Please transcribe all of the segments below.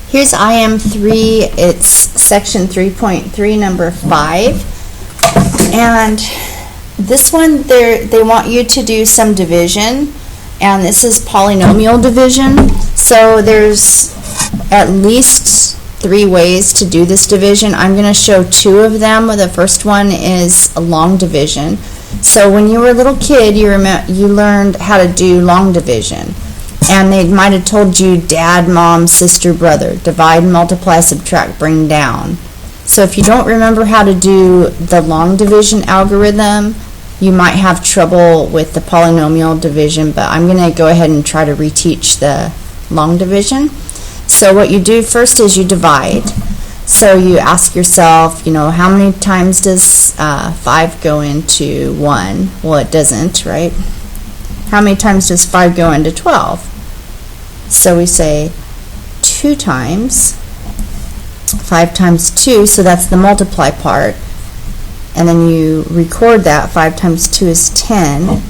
Here's IM3, it's section 3.3, number 5. And this one, they want you to do some division, and this is polynomial division. So there's at least 3 ways to do this division. I'm going to show 2 of them. The first one is a long division. So when you were a little kid, you learned how to do long division. And they might have told you dad, mom, sister, brother, divide, multiply, subtract, bring down. So if you don't remember how to do the long division algorithm, you might have trouble with the polynomial division, but I'm going to go ahead and try to reteach the long division. So what you do first is you divide. So you ask yourself, how many times does 5 go into 1? Well, it doesn't, right? How many times does 5 go into 12? So we say 2 times. 5 times 2, so that's the multiply part. And then you record that. 5 times 2 is 10.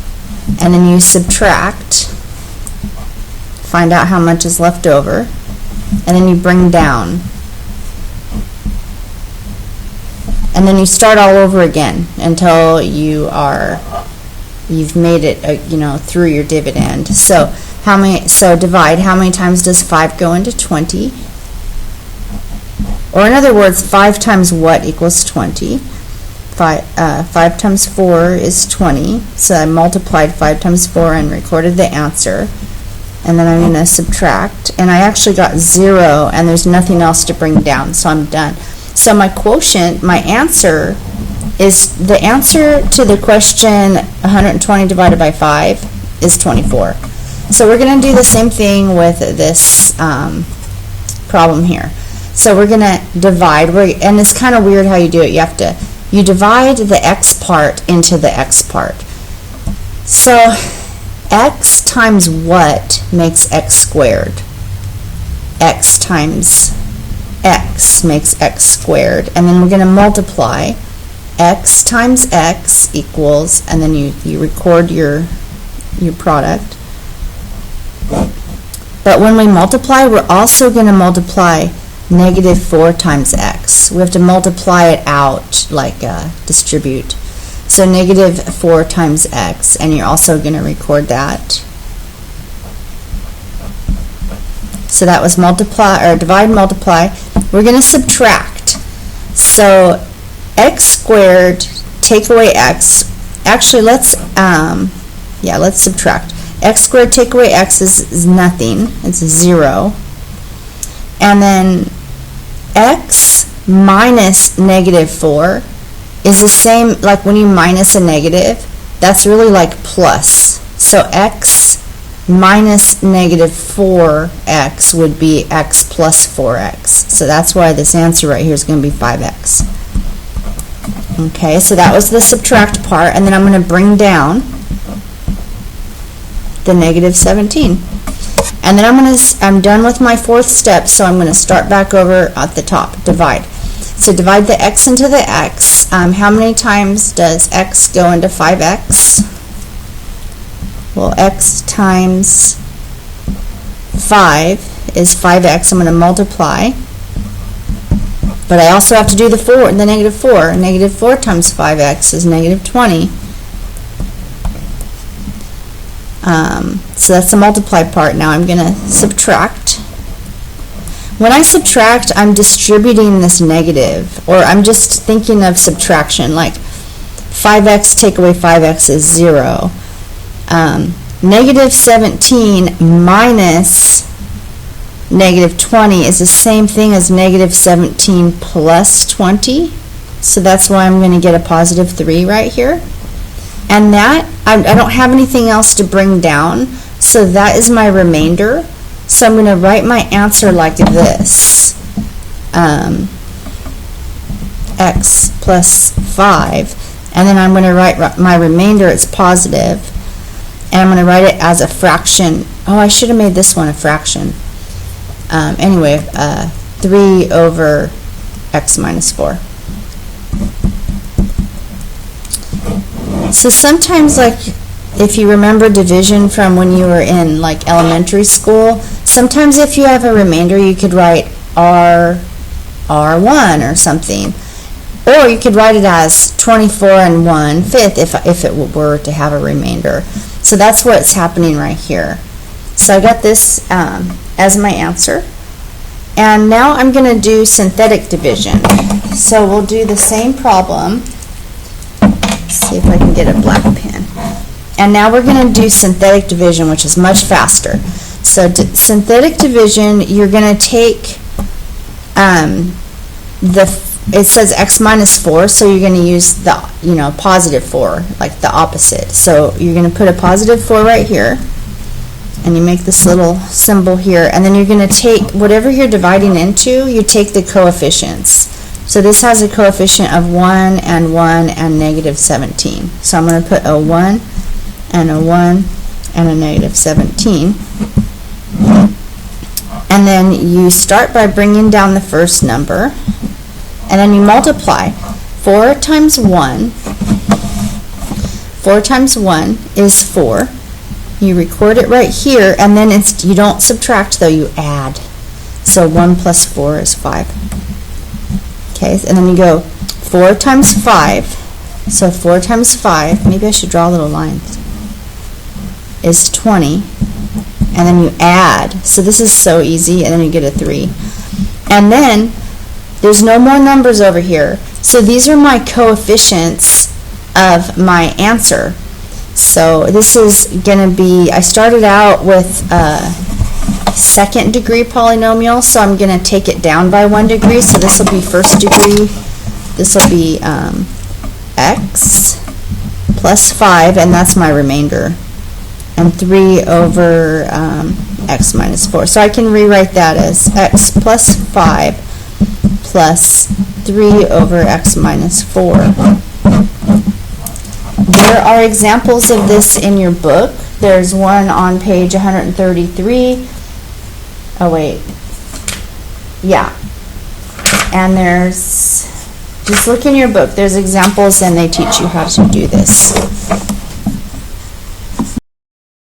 And then you subtract. Find out how much is left over. And then you bring down. And then you start all over again until you've made it, through your dividend. So divide. How many times does 5 go into 20? Or in other words, 5 times what equals 20? 5 times 4 is 20. So I multiplied 5 times 4 and recorded the answer. And then I'm going to subtract. And I actually got 0, and there's nothing else to bring down, so I'm done. So my quotient, my answer, is the answer to the question 120 divided by 5 is 24. So we're going to do the same thing with this problem here. So we're going to divide, and it's kind of weird how you do it. You divide the x part into the x part. So x times what makes x squared? X times x makes x squared. And then we're going to multiply. X times x equals, and then you record your product. But when we multiply, we're also going to multiply negative 4 times x. We have to multiply it out, like distribute. So negative 4 times x, and you're also going to record that. So that was divide, multiply. We're going to subtract. So x squared, take away x. Actually, let's subtract. X squared take away x is nothing. It's 0. And then x minus negative 4 is the same, like when you minus a negative, that's really like plus. So x minus negative 4x would be x plus 4x. So that's why this answer right here is going to be 5x. Okay, so that was the subtract part, and then I'm going to bring down the negative 17. And then I'm done with my 4th step, so I'm going to start back over at the top, divide. So divide the x into the x. How many times does x go into 5x? Well, x times 5 is 5x. I'm going to multiply. But I also have to do the negative 4. Negative 4 times 5x is negative 20. So that's the multiply part. Now I'm going to subtract. When I subtract, I'm distributing this negative, or I'm just thinking of subtraction, like 5x take away 5x is 0. Negative 17 minus negative 20 is the same thing as negative 17 plus 20. So that's why I'm going to get a positive 3 right here. And that, I don't have anything else to bring down, so that is my remainder. So I'm going to write my answer like this. X plus 5. And then I'm going to write my remainder as positive. And I'm going to write it as a fraction. Oh, I should have made this one a fraction. Anyway, 3 over x minus 4. So sometimes, like, if you remember division from when you were in, like, elementary school, sometimes if you have a remainder, you could write R1 or something. Or you could write it as 24 and 1/5 if it were to have a remainder. So that's what's happening right here. So I got this as my answer. And now I'm going to do synthetic division. So we'll do the same problem. See if I can get a black pen. And now we're going to do synthetic division, which is much faster. So synthetic division, you're going to take it says x minus 4, so you're going to use the positive 4, like the opposite. So you're going to put a positive 4 right here, and you make this little symbol here, and then you're going to take whatever you're dividing into, you take the coefficients. So this has a coefficient of 1 and 1 and negative 17. So I'm going to put a 1 and a 1 and a negative 17. And then you start by bringing down the first number, and then you multiply. 4 times 1 is 4. You record it right here, and then you don't subtract though, you add. So 1 plus 4 is 5. Okay, and then you go 4 times 5. So 4 times 5, maybe I should draw little lines, is 20. And then you add. So this is so easy, and then you get a 3. And then there's no more numbers over here. So these are my coefficients of my answer. So this is going to be, I started out with a second degree polynomial, so I'm going to take it down by 1 degree. So this will be first degree. This will be x plus 5, and that's my remainder. And 3 over x minus 4. So I can rewrite that as x plus 5 plus 3 over x minus 4. There are examples of this in your book. There's one on page 133. Oh, wait. Yeah. And just look in your book. There's examples, and they teach you how to do this.